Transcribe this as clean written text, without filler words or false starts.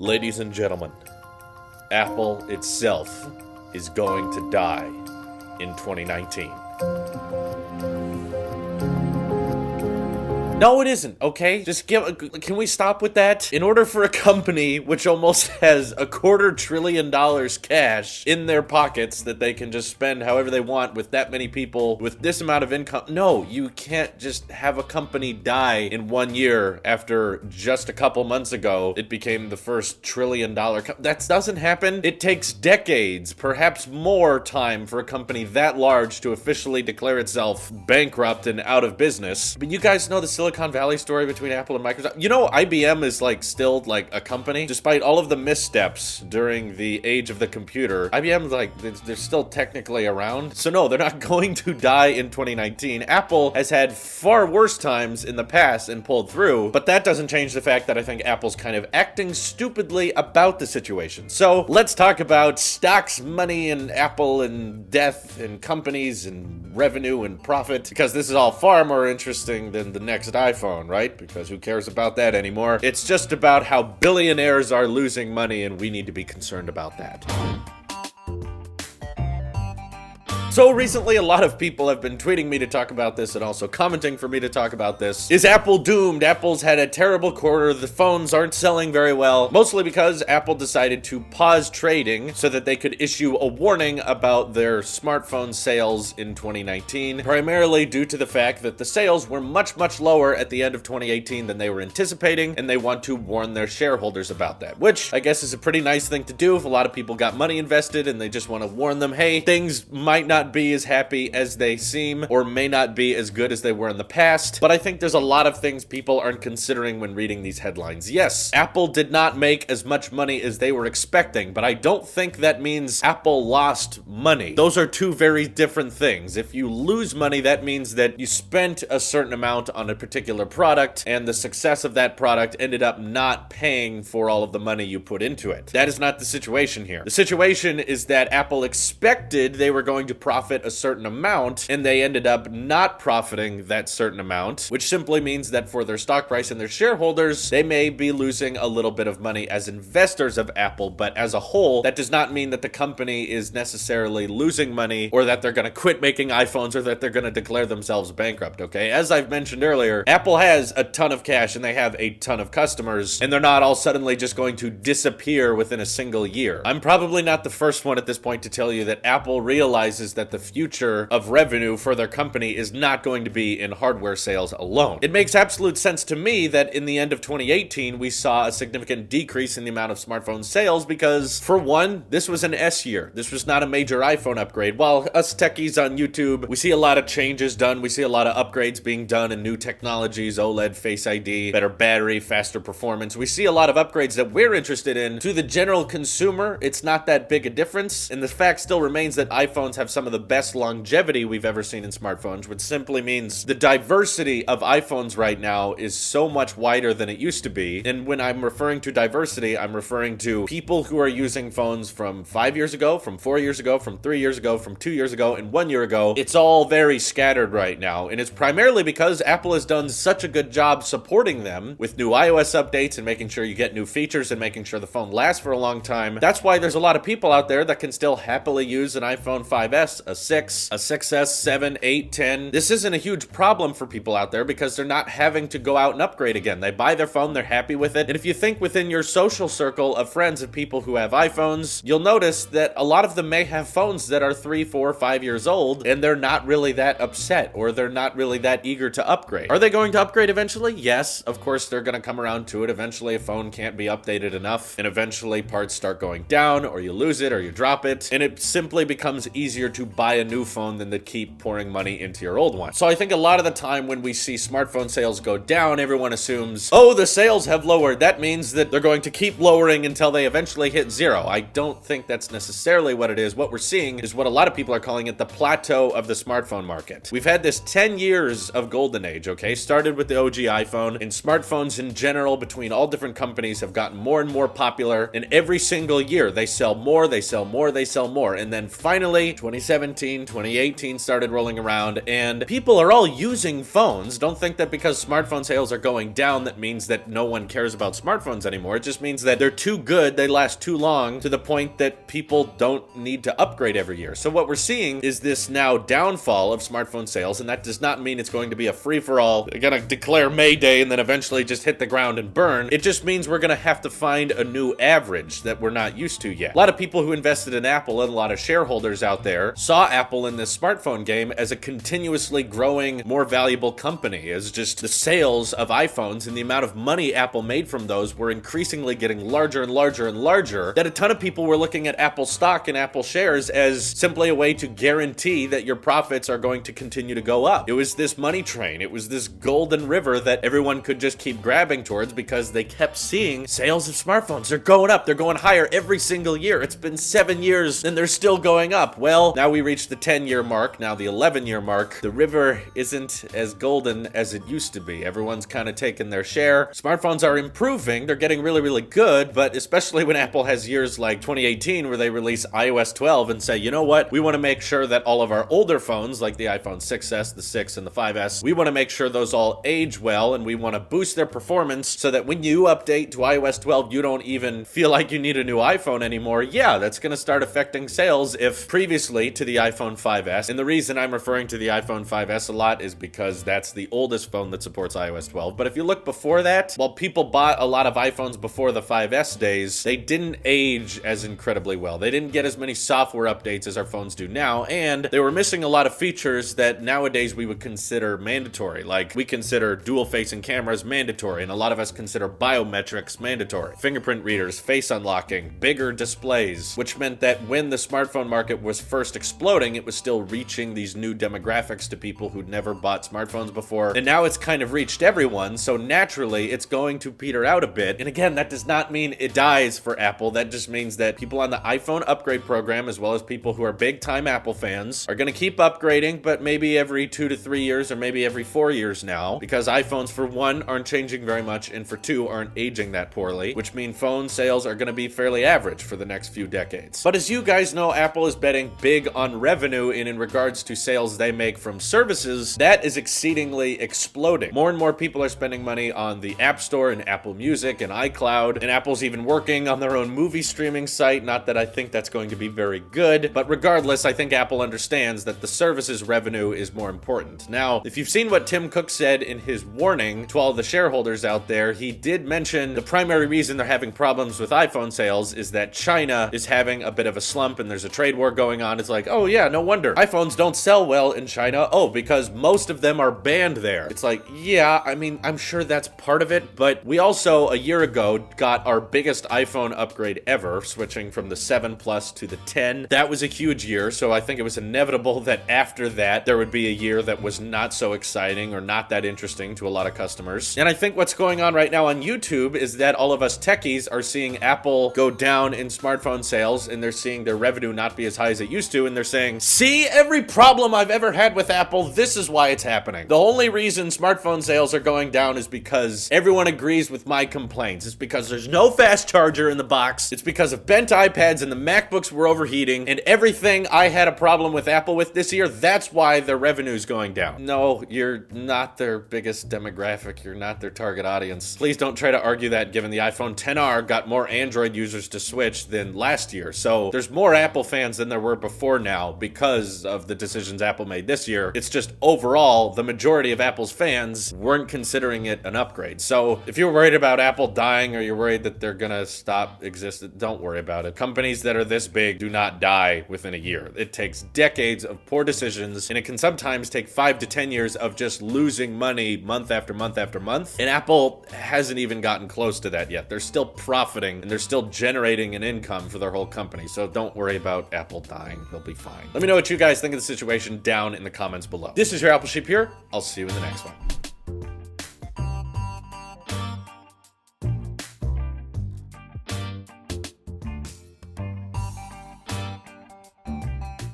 Ladies and gentlemen, Apple itself is going to die in 2019. No, it isn't, okay? Can we stop with that? In order for a company which almost has $250 billion cash in their pockets that they can just spend however they want with that many people with this amount of income, no, you can't just have a company die in 1 year after just a couple months ago it became the first trillion-dollar company. That doesn't happen. It takes decades, perhaps more time for a company that large to officially declare itself bankrupt and out of business. But you guys know the Silicon Valley story between Apple and Microsoft. You know, IBM is still a company, despite all of the missteps during the age of the computer. IBM's they're still technically around. So no, they're not going to die in 2019. Apple has had far worse times in the past and pulled through, but that doesn't change the fact that I think Apple's kind of acting stupidly about the situation. So let's talk about stocks, money, and Apple, and death, and companies, and revenue, and profit, because this is all far more interesting than the next iPhone, right? Because who cares about that anymore? It's just about how billionaires are losing money, and we need to be concerned about that. So recently, a lot of people have been tweeting me to talk about this and also commenting for me to talk about this. Is Apple doomed? Apple's had a terrible quarter. The phones aren't selling very well, mostly because Apple decided to pause trading so that they could issue a warning about their smartphone sales in 2019, primarily due to the fact that the sales were much, much lower at the end of 2018 than they were anticipating, and they want to warn their shareholders about that, which I guess is a pretty nice thing to do if a lot of people got money invested and they just want to warn them, hey, things might not be as happy as they seem, or may not be as good as they were in the past. But I think there's a lot of things people aren't considering when reading these headlines. Yes, Apple did not make as much money as they were expecting, but I don't think that means Apple lost money. Those are two very different things. If you lose money, that means that you spent a certain amount on a particular product, and the success of that product ended up not paying for all of the money you put into it. That is not the situation here. The situation is that Apple expected they were going to profit a certain amount, and they ended up not profiting that certain amount, which simply means that for their stock price and their shareholders, they may be losing a little bit of money as investors of Apple, but as a whole, that does not mean that the company is necessarily losing money, or that they're going to quit making iPhones, or that they're going to declare themselves bankrupt, okay? As I've mentioned earlier, Apple has a ton of cash, and they have a ton of customers, and they're not all suddenly just going to disappear within a single year. I'm probably not the first one at this point to tell you that Apple realizes that the future of revenue for their company is not going to be in hardware sales alone. It makes absolute sense to me that in the end of 2018, we saw a significant decrease in the amount of smartphone sales because, for one, this was an S year. This was not a major iPhone upgrade. While us techies on YouTube, we see a lot of changes done. We see a lot of upgrades being done and new technologies, OLED, Face ID, better battery, faster performance. We see a lot of upgrades that we're interested in. To the general consumer, it's not that big a difference. And the fact still remains that iPhones have some of the best longevity we've ever seen in smartphones, which simply means the diversity of iPhones right now is so much wider than it used to be. And when I'm referring to diversity, I'm referring to people who are using phones from 5 years ago, from 4 years ago, from 3 years ago, from 2 years ago, and 1 year ago. It's all very scattered right now, and it's primarily because Apple has done such a good job supporting them with new iOS updates and making sure you get new features and making sure the phone lasts for a long time. That's why there's a lot of people out there that can still happily use an iPhone 5S, a 6, a 6S, 7, 8, 10. This isn't a huge problem for people out there because they're not having to go out and upgrade again. They buy their phone, they're happy with it. And if you think within your social circle of friends of people who have iPhones, you'll notice that a lot of them may have phones that are 3, 4, 5 years old, and they're not really that upset, or they're not really that eager to upgrade. Are they going to upgrade eventually? Yes, of course they're going to come around to it. Eventually a phone can't be updated enough, and eventually parts start going down, or you lose it, or you drop it, and it simply becomes easier to buy a new phone than to keep pouring money into your old one. So I think a lot of the time when we see smartphone sales go down, everyone assumes, oh, the sales have lowered. That means that they're going to keep lowering until they eventually hit zero. I don't think that's necessarily what it is. What we're seeing is what a lot of people are calling it the plateau of the smartphone market. We've had this 10 years of golden age, okay? Started with the OG iPhone, and smartphones in general between all different companies have gotten more and more popular, and every single year they sell more, they sell more, they sell more. And then finally, 2017, 2017, 2018 started rolling around, and people are all using phones. Don't think that because smartphone sales are going down, that means that no one cares about smartphones anymore. It just means that they're too good, they last too long, to the point that people don't need to upgrade every year. So what we're seeing is this now downfall of smartphone sales, and that does not mean it's going to be a free-for-all, they're gonna declare May Day and then eventually just hit the ground and burn. It just means we're gonna have to find a new average that we're not used to yet. A lot of people who invested in Apple and a lot of shareholders out there saw Apple in this smartphone game as a continuously growing, more valuable company, as just the sales of iPhones and the amount of money Apple made from those were increasingly getting larger and larger and larger, that a ton of people were looking at Apple stock and Apple shares as simply a way to guarantee that your profits are going to continue to go up. It was this money train. It was this golden river that everyone could just keep grabbing towards because they kept seeing sales of smartphones. They're going up. They're going higher every single year. It's been 7 years and they're still going up. Well, now we reached the 10-year mark, now the 11-year mark. The river isn't as golden as it used to be. Everyone's kind of taken their share. Smartphones are improving. They're getting really, really good, but especially when Apple has years like 2018 where they release iOS 12 and say, you know what? We want to make sure that all of our older phones, like the iPhone 6S, the 6, and the 5S, we want to make sure those all age well, and we want to boost their performance so that when you update to iOS 12, you don't even feel like you need a new iPhone anymore. Yeah, that's going to start affecting sales if previously to the iPhone 5S, and the reason I'm referring to the iPhone 5S a lot is because that's the oldest phone that supports iOS 12. But if you look before that, while people bought a lot of iPhones before the 5S days, they didn't age as incredibly well. They didn't get as many software updates as our phones do now, and they were missing a lot of features that nowadays we would consider mandatory. Like, we consider dual-facing cameras mandatory, and a lot of us consider biometrics mandatory. Fingerprint readers, face unlocking, bigger displays, which meant that when the smartphone market was first exploding, it was still reaching these new demographics to people who'd never bought smartphones before, and now it's kind of reached everyone, so naturally it's going to peter out a bit. And again, that does not mean it dies for Apple. That just means that people on the iPhone upgrade program, as well as people who are big-time Apple fans, are going to keep upgrading, but maybe every 2 to 3 years or maybe every 4 years now, because iPhones, for one, aren't changing very much, and for two, aren't aging that poorly, which means phone sales are going to be fairly average for the next few decades. But as you guys know, Apple is betting big on revenue, and in regards to sales they make from services, that is exceedingly exploding. More and more people are spending money on the App Store and Apple Music and iCloud, and Apple's even working on their own movie streaming site. Not that I think that's going to be very good, but regardless, I think Apple understands that the services revenue is more important. Now, if you've seen what Tim Cook said in his warning to all the shareholders out there, he did mention the primary reason they're having problems with iPhone sales is that China is having a bit of a slump and there's a trade war going on. It's like, oh yeah, no wonder iPhones don't sell well in China. Oh, because most of them are banned there. It's like, yeah, I mean, I'm sure that's part of it, but we also a year ago got our biggest iPhone upgrade ever, switching from the 7 Plus to the 10. That was a huge year, so I think it was inevitable that after that there would be a year that was not so exciting or not that interesting to a lot of customers. And I think what's going on right now on YouTube is that all of us techies are seeing Apple go down in smartphone sales, and they're seeing their revenue not be as high as it used to, and they're saying, see, every problem I've ever had with Apple, this is why it's happening. The only reason smartphone sales are going down is because everyone agrees with my complaints. It's because there's no fast charger in the box. It's because of bent iPads and the MacBooks were overheating, and everything I had a problem with Apple with this year, that's why their revenue's going down. No, you're not their biggest demographic. You're not their target audience. Please don't try to argue that, given the iPhone XR got more Android users to switch than last year. So there's more Apple fans than there were before now because of the decisions Apple made this year. It's just overall, the majority of Apple's fans weren't considering it an upgrade. So if you're worried about Apple dying or you're worried that they're gonna stop existing, don't worry about it. Companies that are this big do not die within a year. It takes decades of poor decisions, and it can sometimes take 5 to 10 years of just losing money month after month after month. And Apple hasn't even gotten close to that yet. They're still profiting and they're still generating an income for their whole company. So don't worry about Apple dying. They'll be fine. Let me know what you guys think of the situation down in the comments below. This is your Apple Sheep here. I'll see you in the next one.